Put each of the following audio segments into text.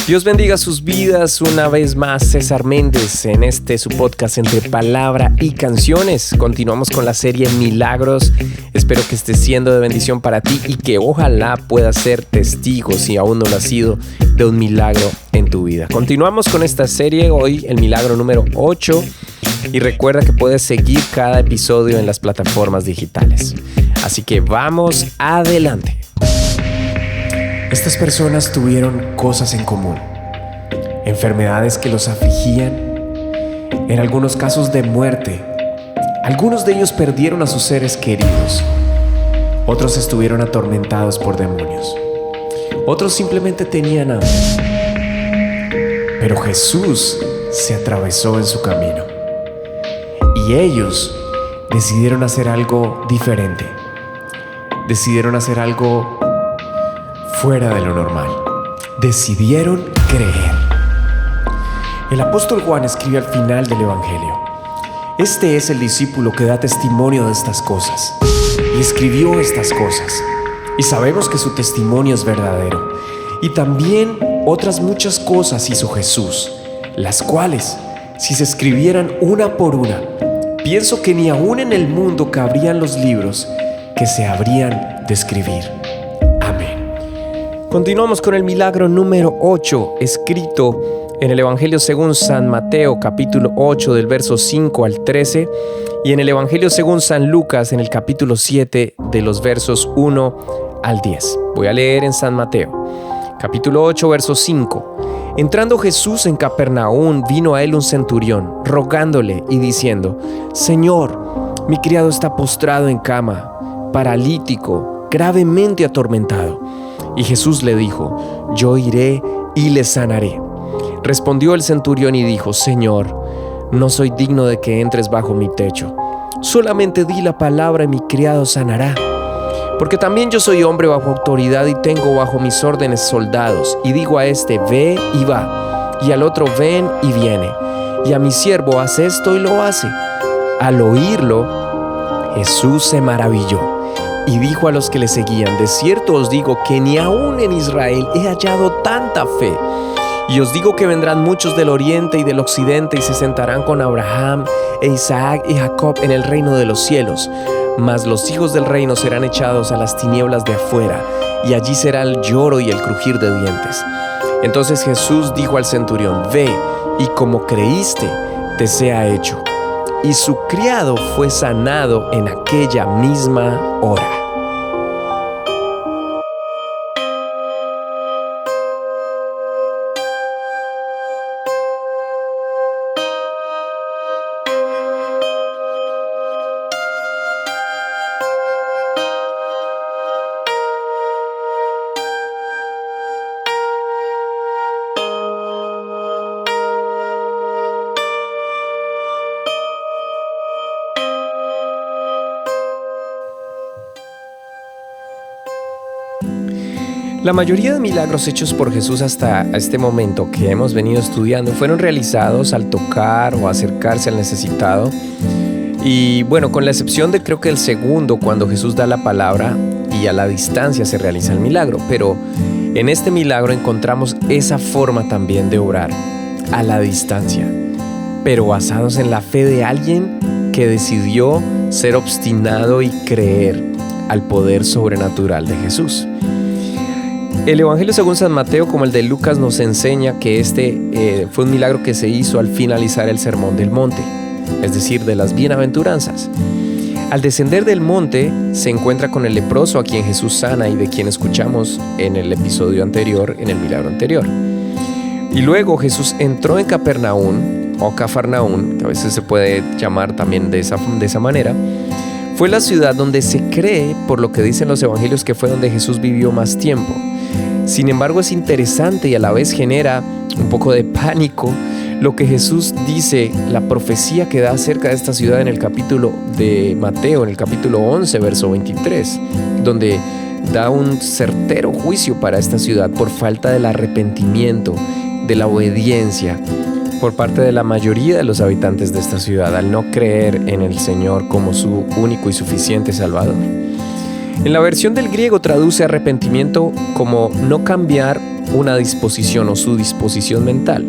Dios bendiga sus vidas una vez más. César Méndez en su podcast Entre Palabra y Canciones. Continuamos con la serie Milagros. Espero que esté siendo de bendición para ti y que ojalá puedas ser testigo, si aún no lo has sido, de un milagro en tu vida. Continuamos con esta serie, hoy el milagro número 8. Y recuerda que puedes seguir cada episodio en las plataformas digitales. Así que vamos adelante. Estas personas tuvieron cosas en común, enfermedades que los afligían, en algunos casos de muerte. Algunos de ellos perdieron a sus seres queridos, otros estuvieron atormentados por demonios, otros simplemente tenían hambre. Pero Jesús se atravesó en su camino y ellos decidieron hacer algo diferente, decidieron hacer algo fuera de lo normal. Decidieron creer. El apóstol Juan escribe al final del Evangelio: este es el discípulo que da testimonio de estas cosas y escribió estas cosas, y sabemos que su testimonio es verdadero. Y también otras muchas cosas hizo Jesús, las cuales, si se escribieran una por una, pienso que ni aún en el mundo cabrían los libros que se habrían de escribir. Continuamos con el milagro número 8, escrito en el Evangelio según San Mateo, capítulo 8, del verso 5 al 13, y en el Evangelio según San Lucas, en el capítulo 7, de los versos 1 al 10. Voy a leer en San Mateo, capítulo 8, verso 5. Entrando Jesús en Capernaum, vino a él un centurión, rogándole y diciendo: Señor, mi criado está postrado en cama, paralítico, gravemente atormentado. Y Jesús le dijo: yo iré y le sanaré. Respondió el centurión y dijo: Señor, no soy digno de que entres bajo mi techo. Solamente di la palabra y mi criado sanará. Porque también yo soy hombre bajo autoridad y tengo bajo mis órdenes soldados. Y digo a este: ve y va, y al otro: ven y viene. Y a mi siervo: haz esto, y lo hace. Al oírlo, Jesús se maravilló y dijo a los que le seguían: de cierto os digo que ni aún en Israel he hallado tanta fe. Y os digo que vendrán muchos del oriente y del occidente y se sentarán con Abraham e Isaac y Jacob en el reino de los cielos. Mas los hijos del reino serán echados a las tinieblas de afuera, y allí será el lloro y el crujir de dientes. Entonces Jesús dijo al centurión: ve, y como creíste, te sea hecho. Y su criado fue sanado en aquella misma hora. La mayoría de milagros hechos por Jesús hasta este momento que hemos venido estudiando fueron realizados al tocar o acercarse al necesitado. Y bueno, con la excepción de creo que el segundo, cuando Jesús da la palabra y a la distancia se realiza el milagro. Pero en este milagro encontramos esa forma también de orar, a la distancia, pero basados en la fe de alguien que decidió ser obstinado y creer al poder sobrenatural de Jesús. El Evangelio según San Mateo, como el de Lucas, nos enseña que este fue un milagro que se hizo al finalizar el Sermón del Monte, es decir, de las bienaventuranzas. Al descender del monte, se encuentra con el leproso a quien Jesús sana y de quien escuchamos en el episodio anterior, en el milagro anterior. Y luego Jesús entró en Capernaum, o Cafarnaún, que a veces se puede llamar también de esa manera. Fue la ciudad donde se cree, por lo que dicen los evangelios, que fue donde Jesús vivió más tiempo. Sin embargo, es interesante y a la vez genera un poco de pánico lo que Jesús dice, la profecía que da acerca de esta ciudad en el capítulo de Mateo, en el capítulo 11, verso 23, donde da un certero juicio para esta ciudad por falta del arrepentimiento, de la obediencia por parte de la mayoría de los habitantes de esta ciudad al no creer en el Señor como su único y suficiente Salvador. En la versión del griego traduce arrepentimiento como no cambiar una disposición o su disposición mental.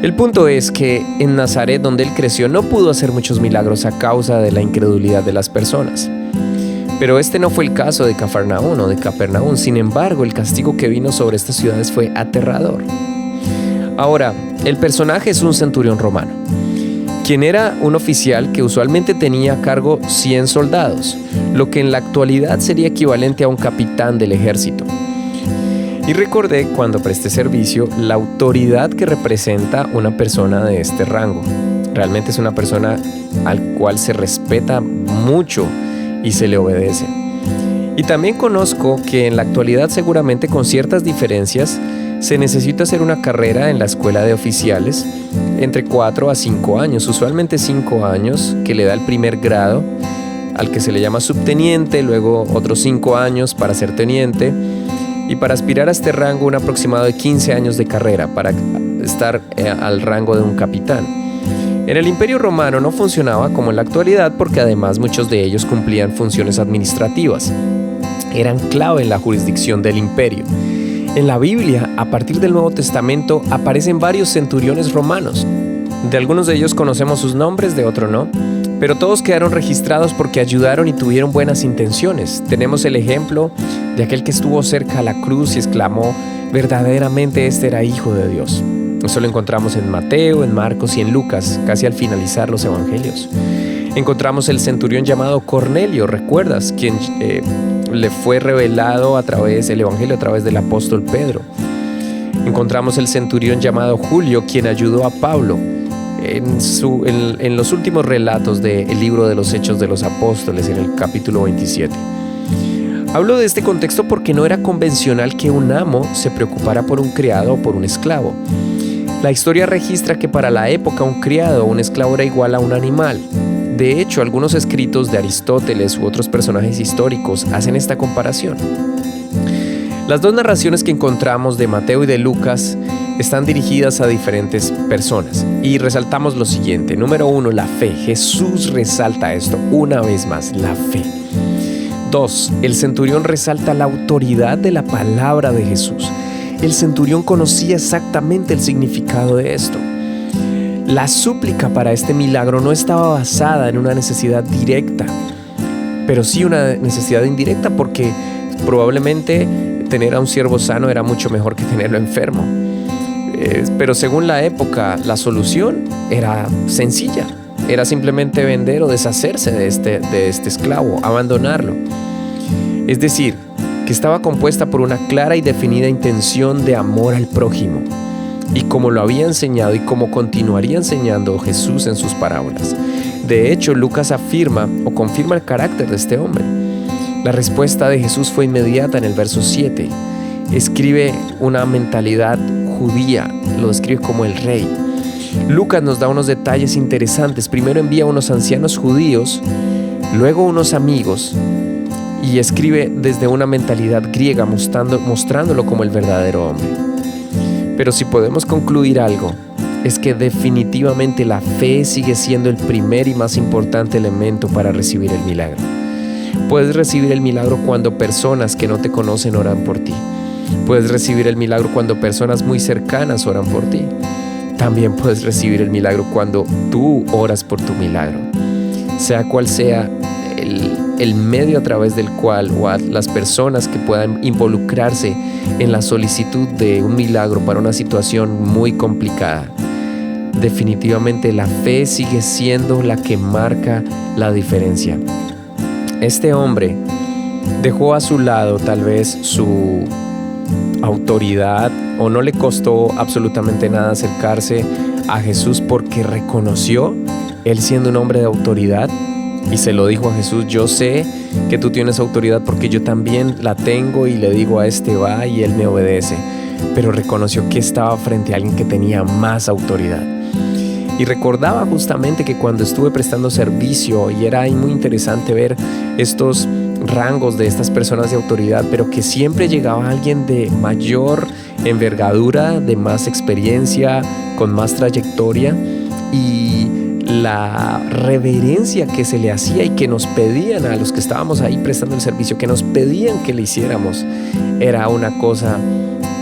El punto es que en Nazaret, donde él creció, no pudo hacer muchos milagros a causa de la incredulidad de las personas. Pero este no fue el caso de Cafarnaún o de Capernaum. Sin embargo, el castigo que vino sobre estas ciudades fue aterrador. Ahora, el personaje es un centurión romano, quien era un oficial que usualmente tenía a cargo 100 soldados, lo que en la actualidad sería equivalente a un capitán del ejército. Y recordé cuando presté servicio la autoridad que representa una persona de este rango. Realmente es una persona al cual se respeta mucho y se le obedece. Y también conozco que en la actualidad, seguramente con ciertas diferencias, se necesita hacer una carrera en la escuela de oficiales entre 4 a 5 años, usualmente 5 años, que le da el primer grado, al que se le llama subteniente, luego otros 5 años para ser teniente, y para aspirar a este rango un aproximado de 15 años de carrera para estar al rango de un capitán. En el Imperio Romano no funcionaba como en la actualidad, porque además muchos de ellos cumplían funciones administrativas. Eran clave en la jurisdicción del imperio. En la Biblia, a partir del Nuevo Testamento, aparecen varios centuriones romanos. De algunos de ellos conocemos sus nombres, de otros no, pero todos quedaron registrados porque ayudaron y tuvieron buenas intenciones. Tenemos el ejemplo de aquel que estuvo cerca a la cruz y exclamó: verdaderamente este era Hijo de Dios. Eso lo encontramos en Mateo, en Marcos y en Lucas, casi al finalizar los evangelios. Encontramos el centurión llamado Cornelio, ¿recuerdas? Quien le fue revelado el evangelio a través del apóstol Pedro. Encontramos el centurión llamado Julio, quien ayudó a Pablo en los últimos relatos del libro de los Hechos de los Apóstoles, en el capítulo 27. Hablo de este contexto porque no era convencional que un amo se preocupara por un criado o por un esclavo. La historia registra que para la época un criado o un esclavo era igual a un animal. De hecho, algunos escritos de Aristóteles u otros personajes históricos hacen esta comparación. Las dos narraciones que encontramos de Mateo y de Lucas están dirigidas a diferentes personas. Y resaltamos lo siguiente. Número 1, la fe. Jesús resalta esto una vez más, la fe. 2, el centurión resalta la autoridad de la palabra de Jesús. El centurión conocía exactamente el significado de esto. La súplica para este milagro no estaba basada en una necesidad directa, pero sí una necesidad indirecta, porque probablemente tener a un siervo sano era mucho mejor que tenerlo enfermo. Pero según la época, la solución era sencilla. Era simplemente vender o deshacerse de este esclavo, abandonarlo. Es decir, que estaba compuesta por una clara y definida intención de amor al prójimo, y como lo había enseñado y como continuaría enseñando Jesús en sus parábolas. De hecho, Lucas afirma o confirma el carácter de este hombre. La respuesta de Jesús fue inmediata en el verso 7. Escribe una mentalidad judía, lo describe como el rey. Lucas nos da unos detalles interesantes. Primero envía a unos ancianos judíos, luego unos amigos, y escribe desde una mentalidad griega, mostrándolo como el verdadero hombre. Pero si podemos concluir algo, es que definitivamente la fe sigue siendo el primer y más importante elemento para recibir el milagro. Puedes recibir el milagro cuando personas que no te conocen oran por ti. Puedes recibir el milagro cuando personas muy cercanas oran por ti. También puedes recibir el milagro cuando tú oras por tu milagro. Sea cual sea el medio a través del cual o a las personas que puedan involucrarse en la solicitud de un milagro para una situación muy complicada, definitivamente la fe sigue siendo la que marca la diferencia. Este hombre dejó a su lado tal vez su autoridad, o no le costó absolutamente nada acercarse a Jesús porque reconoció, él siendo un hombre de autoridad, y se lo dijo a Jesús: yo sé que tú tienes autoridad porque yo también la tengo, y le digo a este va y él me obedece. Pero reconoció que estaba frente a alguien que tenía más autoridad. Y recordaba justamente que cuando estuve prestando servicio, y era muy interesante ver estos rangos de estas personas de autoridad, pero que siempre llegaba alguien de mayor envergadura, de más experiencia, con más trayectoria, y la reverencia que se le hacía y que nos pedían a los que estábamos ahí prestando el servicio, que nos pedían que le hiciéramos, era una cosa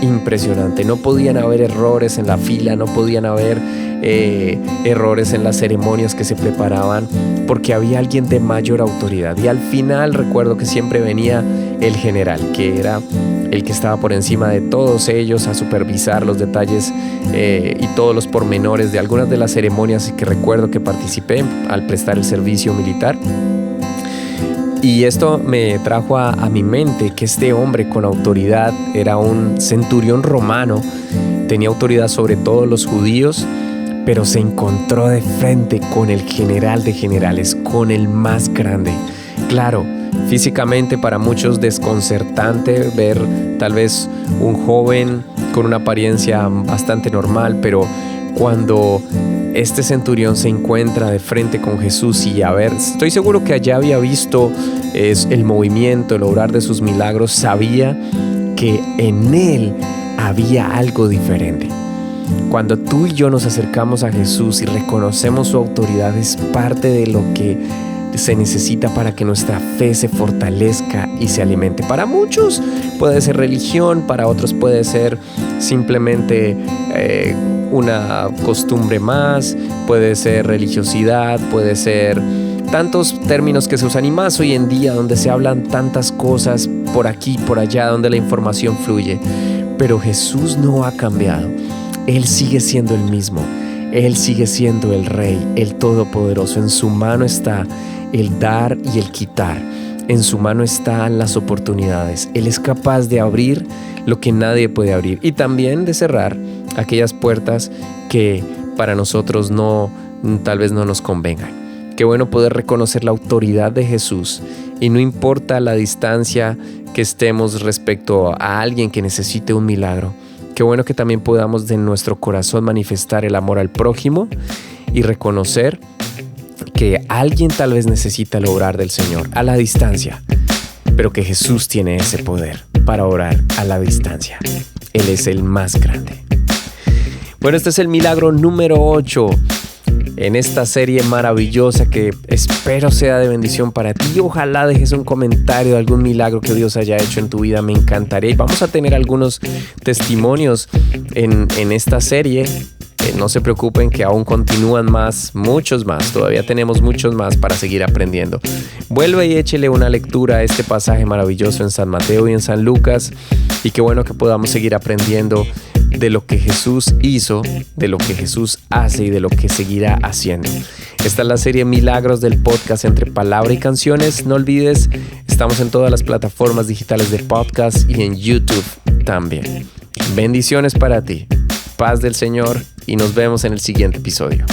impresionante. No podían haber errores en la fila, no podían haber errores en las ceremonias que se preparaban, porque había alguien de mayor autoridad. Y al final recuerdo que siempre venía el general, que era el que estaba por encima de todos ellos, a supervisar los detalles y todos los pormenores de algunas de las ceremonias que recuerdo que participé al prestar el servicio militar. Y esto me trajo a mi mente que este hombre con autoridad era un centurión romano, tenía autoridad sobre todos los judíos, pero se encontró de frente con el general de generales, con el más grande. Claro, físicamente para muchos desconcertante ver tal vez un joven con una apariencia bastante normal, pero cuando este centurión se encuentra de frente con Jesús y estoy seguro que allá había visto el movimiento, el obrar de sus milagros, sabía que en él había algo diferente. Cuando tú y yo nos acercamos a Jesús y reconocemos su autoridad, es parte de lo que se necesita para que nuestra fe se fortalezca y se alimente. Para muchos puede ser religión, para otros puede ser simplemente una costumbre más, puede ser religiosidad, puede ser tantos términos que se usan y más hoy en día donde se hablan tantas cosas por aquí, por allá, donde la información fluye. Pero Jesús no ha cambiado. Él sigue siendo el mismo. Él sigue siendo el Rey, el Todopoderoso. En su mano está el dar y el quitar. En su mano están las oportunidades. Él es capaz de abrir lo que nadie puede abrir y también de cerrar aquellas puertas que para nosotros tal vez no nos convengan. Qué bueno poder reconocer la autoridad de Jesús y no importa la distancia que estemos respecto a alguien que necesite un milagro. Qué bueno que también podamos de nuestro corazón manifestar el amor al prójimo y reconocer que alguien tal vez necesita el obrar del Señor a la distancia, pero que Jesús tiene ese poder para orar a la distancia. Él es el más grande. Bueno, este es el milagro número 8 en esta serie maravillosa que espero sea de bendición para ti. Ojalá dejes un comentario de algún milagro que Dios haya hecho en tu vida, me encantaría. Y vamos a tener algunos testimonios en esta serie. No se preocupen que aún continúan más, muchos más. Todavía tenemos muchos más para seguir aprendiendo. Vuelve y échele una lectura a este pasaje maravilloso en San Mateo y en San Lucas. Y qué bueno que podamos seguir aprendiendo de lo que Jesús hizo, de lo que Jesús hace y de lo que seguirá haciendo. Esta es la serie Milagros del podcast Entre Palabra y Canciones. No olvides, estamos en todas las plataformas digitales de podcast y en YouTube también. Bendiciones para ti, paz del Señor y nos vemos en el siguiente episodio.